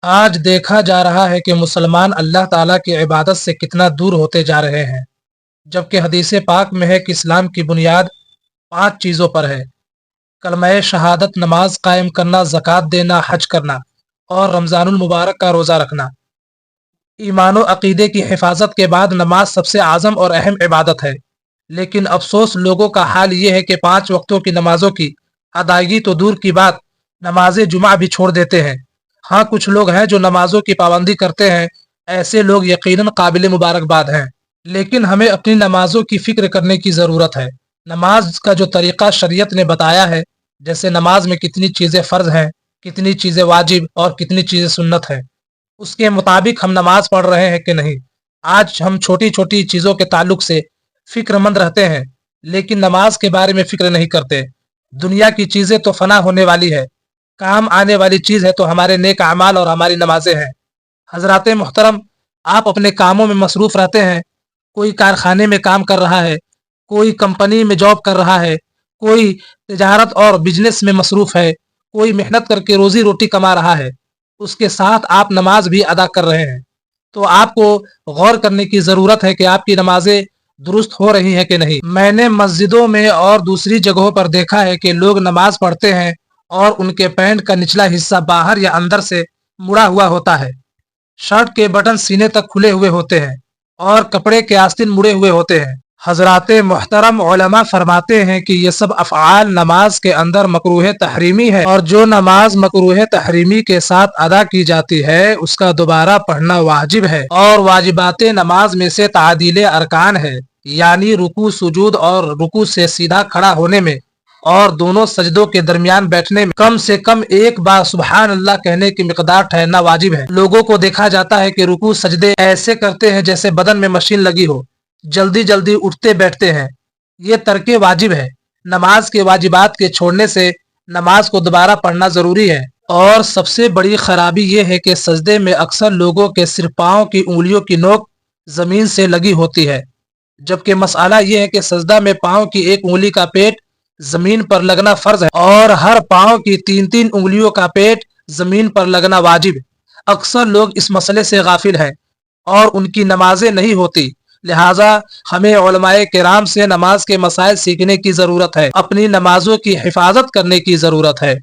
آج دیکھا جا رہا ہے کہ مسلمان اللہ تعالیٰ کی عبادت سے کتنا دور ہوتے جا رہے ہیں، جبکہ حدیث پاک میں ہے کہ اسلام کی بنیاد 5 چیزوں پر ہے: کلمہ شہادت، نماز قائم کرنا، زکوٰۃ دینا، حج کرنا اور رمضان المبارک کا روزہ رکھنا۔ ایمان و عقیدے کی حفاظت کے بعد نماز سب سے اعظم اور اہم عبادت ہے، لیکن افسوس لوگوں کا حال یہ ہے کہ 5 وقتوں کی نمازوں کی ادائیگی تو دور کی بات، نماز جمعہ بھی چھوڑ دیتے ہیں۔ ہاں، کچھ لوگ ہیں جو نمازوں کی پابندی کرتے ہیں، ایسے لوگ یقیناً قابل مبارکباد ہیں، لیکن ہمیں اپنی نمازوں کی فکر کرنے کی ضرورت ہے۔ نماز کا جو طریقہ شریعت نے بتایا ہے، جیسے نماز میں کتنی چیزیں فرض ہیں، کتنی چیزیں واجب اور کتنی چیزیں سنت ہیں، اس کے مطابق ہم نماز پڑھ رہے ہیں کہ نہیں۔ آج ہم چھوٹی چھوٹی چیزوں کے تعلق سے فکر مند رہتے ہیں، لیکن نماز کے بارے میں فکر نہیں کرتے۔ دنیا کی چیزیں تو فنا ہونے والی ہے، کام آنے والی چیز ہے تو ہمارے نیک اعمال اور ہماری نمازیں ہیں۔ حضرات محترم، آپ اپنے کاموں میں مصروف رہتے ہیں، کوئی کارخانے میں کام کر رہا ہے، کوئی کمپنی میں جاب کر رہا ہے، کوئی تجارت اور بزنس میں مصروف ہے، کوئی محنت کر کے روزی روٹی کما رہا ہے، اس کے ساتھ آپ نماز بھی ادا کر رہے ہیں، تو آپ کو غور کرنے کی ضرورت ہے کہ آپ کی نمازیں درست ہو رہی ہیں کہ نہیں۔ میں نے مسجدوں میں اور دوسری جگہوں پر دیکھا ہے کہ لوگ نماز پڑھتے ہیں اور ان کے پینٹ کا نچلا حصہ باہر یا اندر سے مڑا ہوا ہوتا ہے، شرٹ کے بٹن سینے تک کھلے ہوئے ہوتے ہیں اور کپڑے کے آستین مڑے ہوئے ہوتے ہیں۔ حضرات محترم، علماء فرماتے ہیں کہ یہ سب افعال نماز کے اندر مکروہ تحریمی ہے، اور جو نماز مکروہ تحریمی کے ساتھ ادا کی جاتی ہے اس کا دوبارہ پڑھنا واجب ہے، اور واجبات نماز میں سے تعدیل ارکان ہے، یعنی رکوع، سجود اور رکوع سے سیدھا کھڑا ہونے میں اور دونوں سجدوں کے درمیان بیٹھنے میں کم سے کم ایک بار سبحان اللہ کہنے کی مقدار ٹھہرنا واجب ہے۔ لوگوں کو دیکھا جاتا ہے کہ رکوع سجدے ایسے کرتے ہیں جیسے بدن میں مشین لگی ہو، جلدی جلدی اٹھتے بیٹھتے ہیں۔ یہ ترک واجب ہے۔ نماز کے واجبات کے چھوڑنے سے نماز کو دوبارہ پڑھنا ضروری ہے، اور سب سے بڑی خرابی یہ ہے کہ سجدے میں اکثر لوگوں کے صرف پاؤں کی انگلیوں کی نوک زمین سے لگی ہوتی ہے، جبکہ مسئلہ یہ ہے کہ سجدہ میں پاؤں کی ایک انگلی کا پیٹ زمین پر لگنا فرض ہے اور ہر پاؤں کی 3 انگلیوں کا پیٹ زمین پر لگنا واجب ہے۔ اکثر لوگ اس مسئلے سے غافل ہیں اور ان کی نمازیں نہیں ہوتی، لہٰذا ہمیں علماء کرام سے نماز کے مسائل سیکھنے کی ضرورت ہے، اپنی نمازوں کی حفاظت کرنے کی ضرورت ہے۔